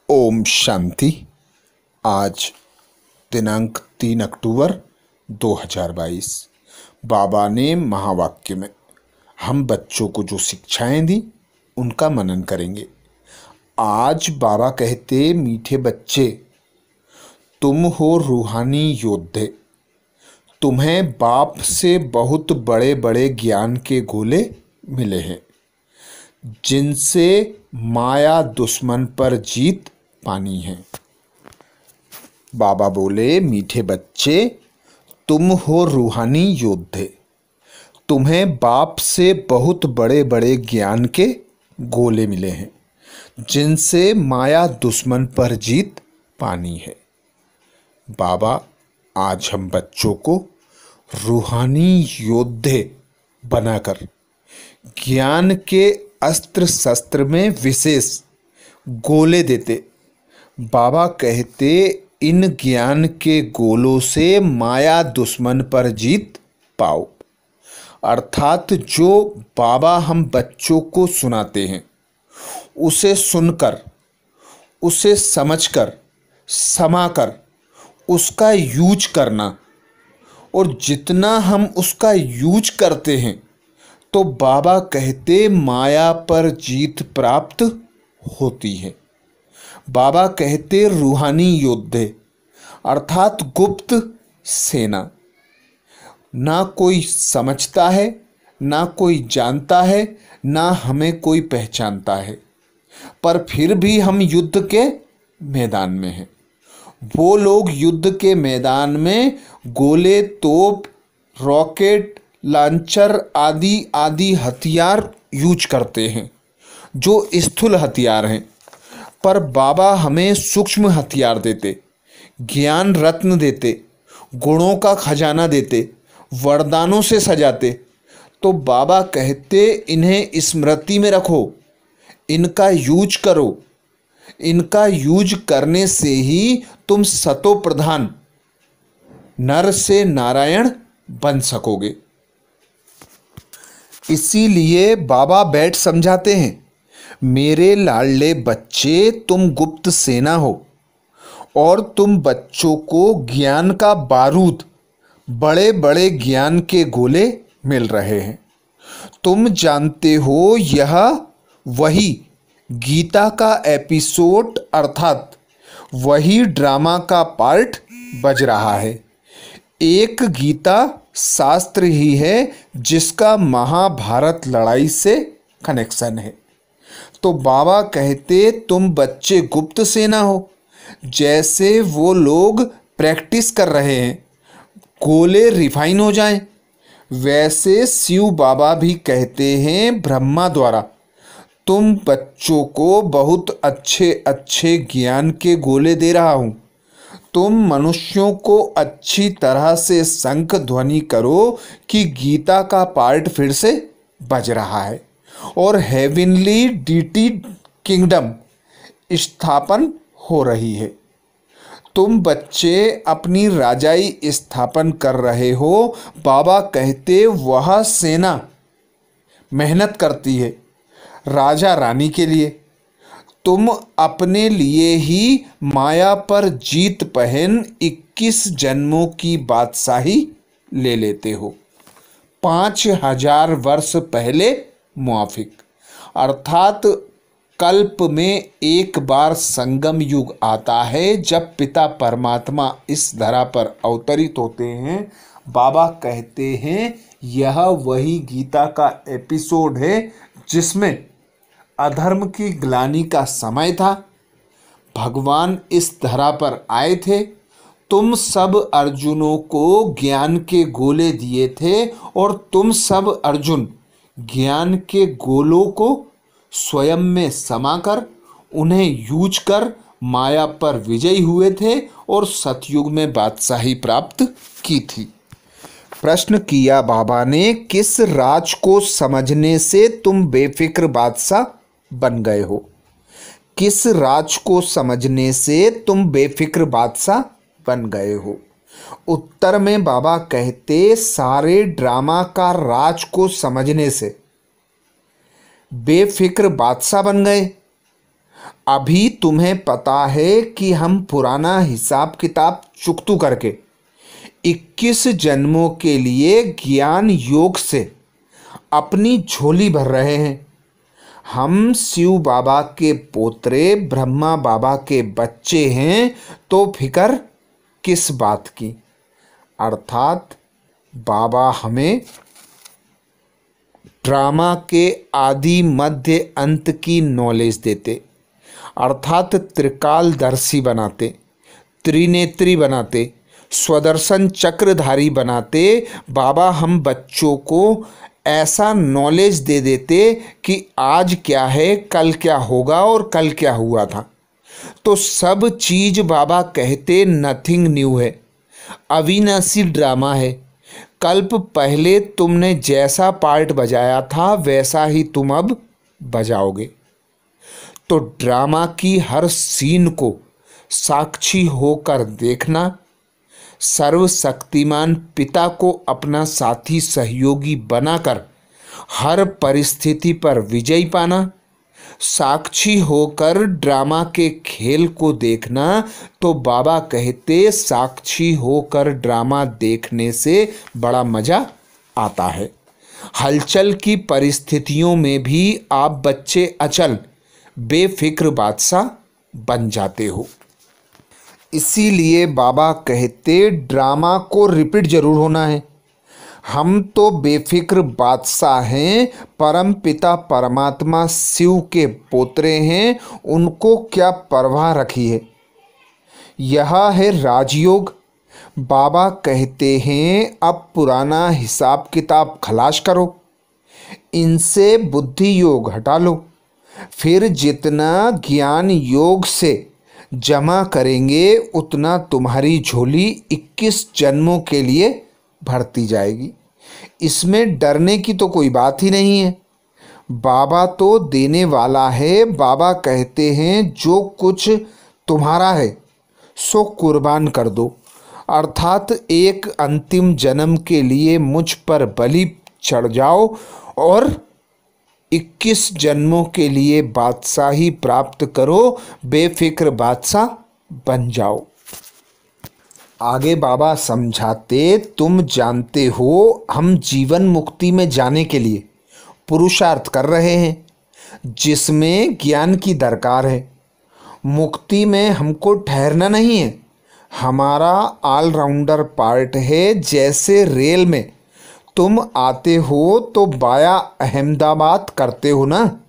ओम शांति। आज दिनांक 3 अक्टूबर 2022। बाबा ने महावाक्य में हम बच्चों को जो शिक्षाएं दी उनका मनन करेंगे। आज बाबा कहते, मीठे बच्चे, तुम हो रूहानी योद्धे। तुम्हें बाप से बहुत बड़े बड़े ज्ञान के गोले मिले हैं, जिनसे माया दुश्मन पर जीत पानी है। बाबा बोले, मीठे बच्चे, तुम हो रूहानी योद्धे। तुम्हें बाप से बहुत बड़े बड़े ज्ञान के गोले मिले हैं, जिनसे माया दुश्मन पर जीत पानी है। बाबा आज हम बच्चों को रूहानी योद्धे बनाकर ज्ञान के अस्त्र शस्त्र में विशेष गोले देते। बाबा कहते, इन ज्ञान के गोलों से माया दुश्मन पर जीत पाओ। अर्थात जो बाबा हम बच्चों को सुनाते हैं, उसे सुनकर, उसे समझकर, समाकर उसका यूज करना। और जितना हम उसका यूज करते हैं, तो बाबा कहते माया पर जीत प्राप्त होती है। बाबा कहते रूहानी योद्धे अर्थात गुप्त सेना। ना कोई समझता है, ना कोई जानता है, ना हमें कोई पहचानता है, पर फिर भी हम युद्ध के मैदान में हैं। वो लोग युद्ध के मैदान में गोले, तोप, रॉकेट, लॉन्चर आदि आदि हथियार यूज करते हैं, जो स्थूल हथियार हैं। पर बाबा हमें सूक्ष्म हथियार देते, ज्ञान रत्न देते, गुणों का खजाना देते, वरदानों से सजाते। तो बाबा कहते, इन्हें स्मृति में रखो, इनका यूज करो। इनका यूज करने से ही तुम सतो प्रधान नर से नारायण बन सकोगे। इसीलिए बाबा बैठ समझाते हैं, मेरे लाडले बच्चे, तुम गुप्त सेना हो और तुम बच्चों को ज्ञान का बारूद, बड़े बड़े ज्ञान के गोले मिल रहे हैं। तुम जानते हो, यह वही गीता का एपिसोड अर्थात वही ड्रामा का पार्ट बज रहा है। एक गीता शास्त्र ही है जिसका महाभारत लड़ाई से कनेक्शन है। तो बाबा कहते, तुम बच्चे गुप्त सेना हो। जैसे वो लोग प्रैक्टिस कर रहे हैं गोले रिफाइन हो जाएं, वैसे शिव बाबा भी कहते हैं ब्रह्मा द्वारा तुम बच्चों को बहुत अच्छे अच्छे ज्ञान के गोले दे रहा हूँ। तुम मनुष्यों को अच्छी तरह से शंख ध्वनि करो कि गीता का पार्ट फिर से बज रहा है और हेवनली डीटी किंगडम स्थापन हो रही है। तुम बच्चे अपनी राजाई स्थापन कर रहे हो। बाबा कहते, वह सेना मेहनत करती है राजा रानी के लिए। तुम अपने लिए ही माया पर जीत पहन 21 जन्मों की बादशाही ले लेते हो। 5000 वर्ष पहले मुआफिक अर्थात कल्प में एक बार संगम युग आता है, जब पिता परमात्मा इस धरा पर अवतरित होते हैं। बाबा कहते हैं, यह वही गीता का एपिसोड है जिसमें अधर्म की ग्लानि का समय था। भगवान इस धरा पर आए थे। तुम सब अर्जुनों को ज्ञान के गोले दिए थे और तुम सब अर्जुन ज्ञान के गोलों को स्वयं में समाकर उन्हें यूज कर माया पर विजयी हुए थे और सतयुग में बादशाही प्राप्त की थी। प्रश्न किया बाबा ने, किस राज को समझने से तुम बेफिक्र बादशाह बन गए हो? किस राज को समझने से तुम बेफिक्र बादशाह बन गए हो? उत्तर में बाबा कहते, सारे ड्रामा का राज को समझने से बेफिक्र बादशाह बन गए। अभी तुम्हें पता है कि हम पुराना हिसाब किताब चुकतू करके 21 जन्मों के लिए ज्ञान योग से अपनी झोली भर रहे हैं। हम शिव बाबा के पोतरे ब्रह्मा बाबा के बच्चे हैं, तो फिक्र किस बात की। अर्थात बाबा हमें ड्रामा के आदि मध्य अंत की नॉलेज देते, अर्थात त्रिकालदर्शी बनाते, त्रिनेत्री बनाते, स्वदर्शन चक्रधारी बनाते। बाबा हम बच्चों को ऐसा नॉलेज दे देते कि आज क्या है, कल क्या होगा और कल क्या हुआ था। तो सब चीज बाबा कहते नथिंग न्यू है, अविनाशी ड्रामा है। कल्प पहले तुमने जैसा पार्ट बजाया था वैसा ही तुम अब बजाओगे। तो ड्रामा की हर सीन को साक्षी होकर देखना, सर्वशक्तिमान पिता को अपना साथी सहयोगी बनाकर हर परिस्थिति पर विजय पाना, साक्षी होकर ड्रामा के खेल को देखना। तो बाबा कहते साक्षी होकर ड्रामा देखने से बड़ा मजा आता है। हलचल की परिस्थितियों में भी आप बच्चे अचल बेफिक्र बादशाह बन जाते हो। इसीलिए बाबा कहते ड्रामा को रिपीट जरूर होना है। हम तो बेफिक्र बादशाह हैं, परम पिता परमात्मा शिव के पोतरे हैं, उनको क्या परवाह रखी है। यह है राजयोग। बाबा कहते हैं अब पुराना हिसाब किताब खलास करो, इनसे बुद्धि योग हटा लो, फिर जितना ज्ञान योग से जमा करेंगे उतना तुम्हारी झोली 21 जन्मों के लिए भरती जाएगी। इसमें डरने की तो कोई बात ही नहीं है। बाबा तो देने वाला है। बाबा कहते हैं जो कुछ तुम्हारा है सो कुर्बान कर दो, अर्थात एक अंतिम जन्म के लिए मुझ पर बलि चढ़ जाओ और 21 जन्मों के लिए बादशाही प्राप्त करो, बेफिक्र बादशाह बन जाओ। आगे बाबा समझाते तुम जानते हो हम जीवन मुक्ति में जाने के लिए पुरुषार्थ कर रहे हैं, जिसमें ज्ञान की दरकार है। मुक्ति में हमको ठहरना नहीं है, हमारा ऑलराउंडर पार्ट है। जैसे रेल में तुम आते हो तो वाया अहमदाबाद करते हो ना,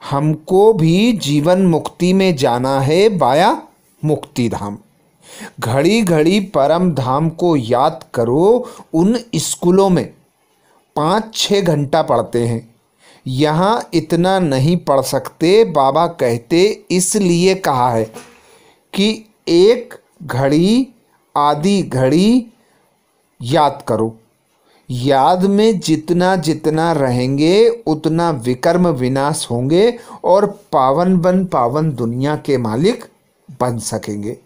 हमको भी जीवन मुक्ति में जाना है वाया मुक्ति धाम। घड़ी घड़ी परम धाम को याद करो। उन स्कूलों में 5-6 घंटा पढ़ते हैं, यहाँ इतना नहीं पढ़ सकते। बाबा कहते इसलिए कहा है कि एक घड़ी आधी घड़ी याद करो। याद में जितना जितना रहेंगे उतना विकर्म विनाश होंगे और पावन बन पावन दुनिया के मालिक बन सकेंगे।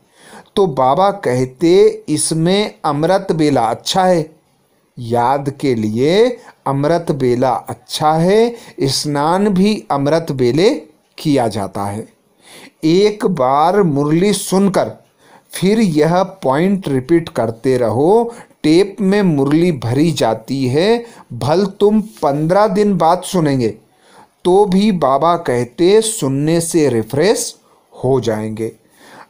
तो बाबा कहते इसमें अमृत बेला अच्छा है, याद के लिए अमृत बेला अच्छा है। स्नान भी अमृत बेले किया जाता है। एक बार मुरली सुनकर फिर यह पॉइंट रिपीट करते रहो। टेप में मुरली भरी जाती है, भल तुम 15 दिन बाद सुनेंगे तो भी बाबा कहते सुनने से रिफ्रेश हो जाएंगे।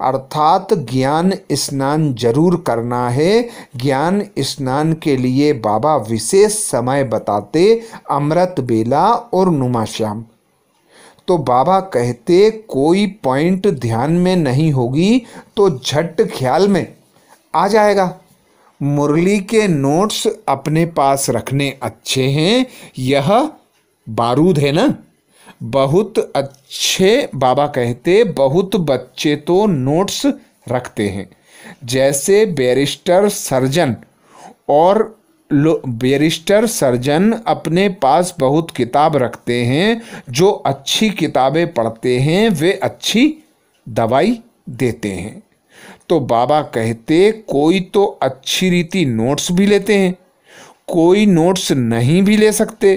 अर्थात ज्ञान स्नान जरूर करना है। ज्ञान स्नान के लिए बाबा विशेष समय बताते, अमृत बेला और नुमा श्याम। तो बाबा कहते कोई पॉइंट ध्यान में नहीं होगी तो झट ख्याल में आ जाएगा। मुरली के नोट्स अपने पास रखने अच्छे हैं। यह बारूद है ना, बहुत अच्छे। बाबा कहते बहुत बच्चे तो नोट्स रखते हैं, जैसे बैरिस्टर सर्जन और बैरिस्टर सर्जन अपने पास बहुत किताब रखते हैं। जो अच्छी किताबें पढ़ते हैं वे अच्छी दवाई देते हैं। तो बाबा कहते कोई तो अच्छी रीति नोट्स भी लेते हैं, कोई नोट्स नहीं भी ले सकते।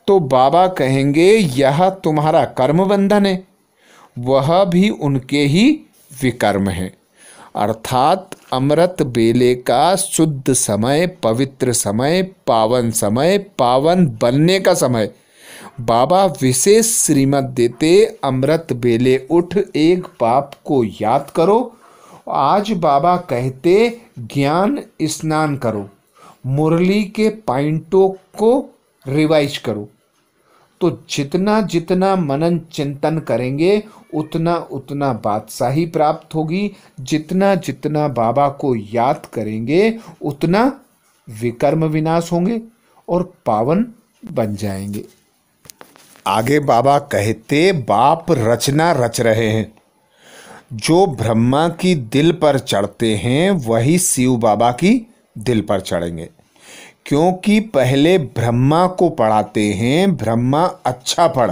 तो बाबा कहेंगे यह तुम्हारा कर्म बंधन है। वह भी उनके ही विकर्म हैं। अर्थात अमृत बेले का शुद्ध समय, पवित्र समय, पावन बनने का समय बाबा विशेष श्रीमत देते। अमृत बेले उठ एक पाप को याद करो। आज बाबा कहते ज्ञान स्नान करो, मुरली के पॉइंटों को रिवाइज करो। तो जितना जितना मनन चिंतन करेंगे उतना उतना बादशाही प्राप्त होगी। जितना जितना बाबा को याद करेंगे उतना विकर्म विनाश होंगे और पावन बन जाएंगे। आगे बाबा कहते बाप रचना रच रहे हैं। जो ब्रह्मा की दिल पर चढ़ते हैं वही शिव बाबा की दिल पर चढ़ेंगे, क्योंकि पहले ब्रह्मा को पढ़ाते हैं। ब्रह्मा अच्छा पढ़,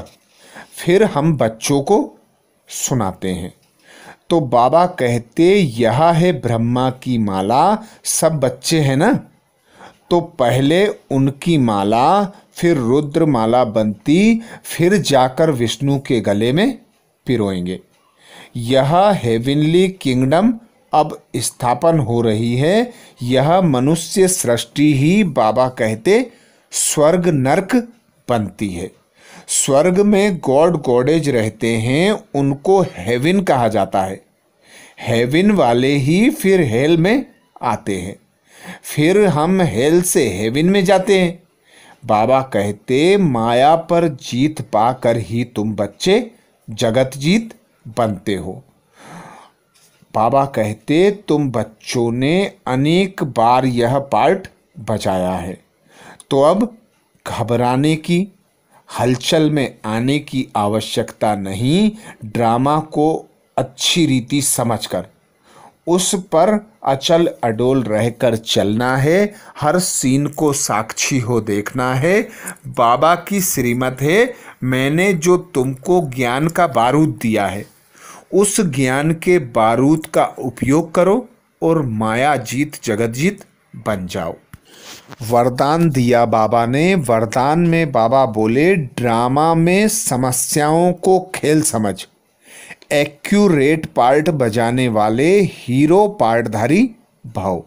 फिर हम बच्चों को सुनाते हैं। तो बाबा कहते यह है ब्रह्मा की माला, सब बच्चे हैं ना, तो पहले उनकी माला, फिर रुद्र माला बनती, फिर जाकर विष्णु के गले में पिरोएंगे। यह हेवनली किंगडम अब स्थापन हो रही है। यह मनुष्य सृष्टि ही बाबा कहते स्वर्ग नरक बनती है। स्वर्ग में गॉड गॉडेज रहते हैं, उनको हेवन कहा जाता है। हेवन वाले ही फिर हेल में आते हैं, फिर हम हेल से हेवन में जाते हैं। बाबा कहते माया पर जीत पाकर ही तुम बच्चे जगत जीत बनते हो। बाबा कहते तुम बच्चों ने अनेक बार यह पार्ट बजाया है, तो अब घबराने की, हलचल में आने की आवश्यकता नहीं। ड्रामा को अच्छी रीति समझकर उस पर अचल अडोल रहकर चलना है। हर सीन को साक्षी हो देखना है। बाबा की श्रीमत है, मैंने जो तुमको ज्ञान का बारूद दिया है उस ज्ञान के बारूद का उपयोग करो और माया जीत जगत जीत बन जाओ। वरदान दिया बाबा ने। वरदान में बाबा बोले ड्रामा में समस्याओं को खेल समझ, एक्यूरेट पार्ट बजाने वाले हीरो पार्टधारी भाव।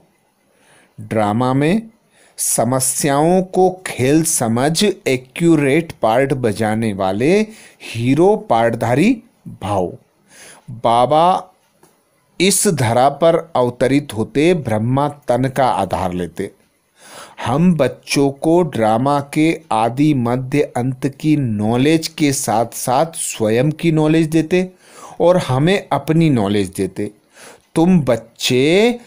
ड्रामा में समस्याओं को खेल समझ, एक्यूरेट पार्ट बजाने वाले हीरो पार्टधारी भाव। बाबा इस धरा पर अवतरित होते ब्रह्मा तन का आधार लेते। हम बच्चों को ड्रामा के आदि मध्य अंत की नॉलेज के साथ साथ स्वयं की नॉलेज देते और हमें अपनी नॉलेज देते। तुम बच्चे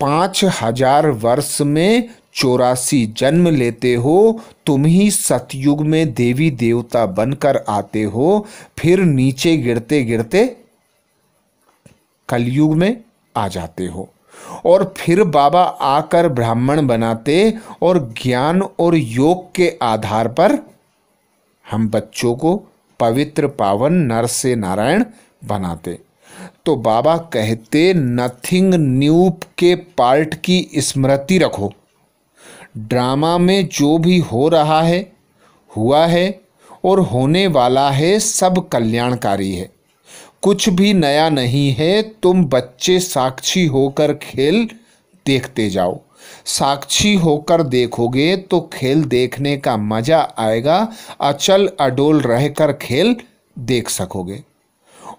5000 वर्ष में 84 जन्म लेते हो। तुम ही सतयुग में देवी देवता बनकर आते हो, फिर नीचे गिरते गिरते कलयुग में आ जाते हो और फिर बाबा आकर ब्राह्मण बनाते और ज्ञान और योग के आधार पर हम बच्चों को पवित्र पावन नर से नारायण बनाते। तो बाबा कहते नथिंग न्यू के पार्ट की स्मृति रखो। ड्रामा में जो भी हो रहा है, हुआ है और होने वाला है सब कल्याणकारी है, कुछ भी नया नहीं है। तुम बच्चे साक्षी होकर खेल देखते जाओ। साक्षी होकर देखोगे तो खेल देखने का मजा आएगा। अचल अडोल रहकर खेल देख सकोगे।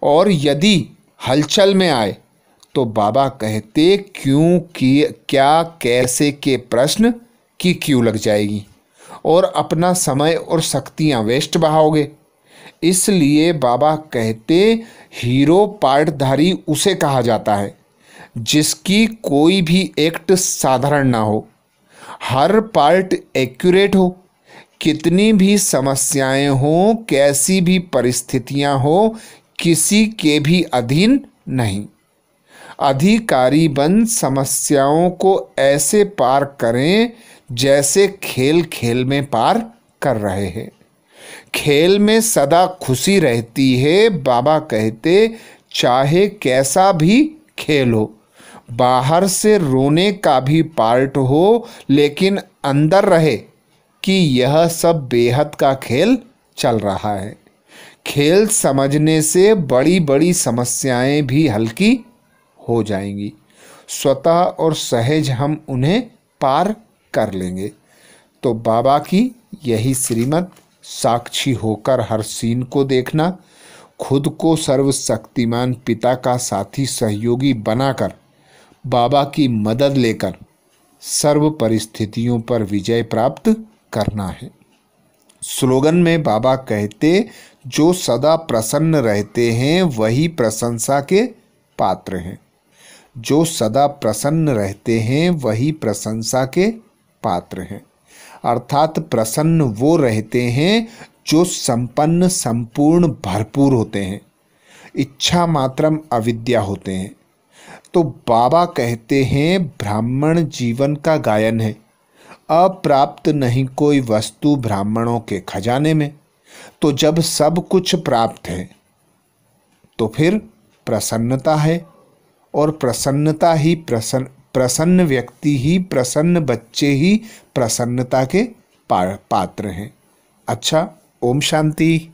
और यदि हलचल में आए तो बाबा कहते क्यों, की, क्या, कैसे के प्रश्न की क्यों लग जाएगी और अपना समय और शक्तियां वेस्ट बहाओगे। इसलिए बाबा कहते हीरो पार्टधारी उसे कहा जाता है जिसकी कोई भी एक्ट साधारण ना हो, हर पार्ट एक्यूरेट हो। कितनी भी समस्याएं हो, कैसी भी परिस्थितियां हो, किसी के भी अधीन नहीं। अधिकारी बन समस्याओं को ऐसे पार करें जैसे खेल खेल में पार कर रहे हैं। खेल में सदा खुशी रहती है। बाबा कहते चाहे कैसा भी खेल हो, बाहर से रोने का भी पार्ट हो, लेकिन अंदर रहे कि यह सब बेहद का खेल चल रहा है। खेल समझने से बड़ी बड़ी समस्याएं भी हल्की हो जाएंगी। स्वतः और सहज हम उन्हें पार कर लेंगे। तो बाबा की यही श्रीमत, साक्षी होकर हर सीन को देखना, खुद को सर्वशक्तिमान पिता का साथी सहयोगी बनाकर बाबा की मदद लेकर सर्व परिस्थितियों पर विजय प्राप्त करना है। स्लोगन में बाबा कहते, जो सदा प्रसन्न रहते हैं वही प्रशंसा के पात्र हैं। जो सदा प्रसन्न रहते हैं वही प्रशंसा के पात्र हैं। अर्थात प्रसन्न वो रहते हैं जो संपन्न, संपूर्ण, भरपूर होते हैं, इच्छा मात्रम अविद्या होते हैं। तो बाबा कहते हैं ब्राह्मण जीवन का गायन है, अप्राप्त नहीं कोई वस्तु ब्राह्मणों के खजाने में। तो जब सब कुछ प्राप्त है तो फिर प्रसन्नता है, और प्रसन्नता ही प्रसन्न व्यक्ति ही, प्रसन्न बच्चे ही प्रसन्नता के पात्र हैं। अच्छा, ओम शांति।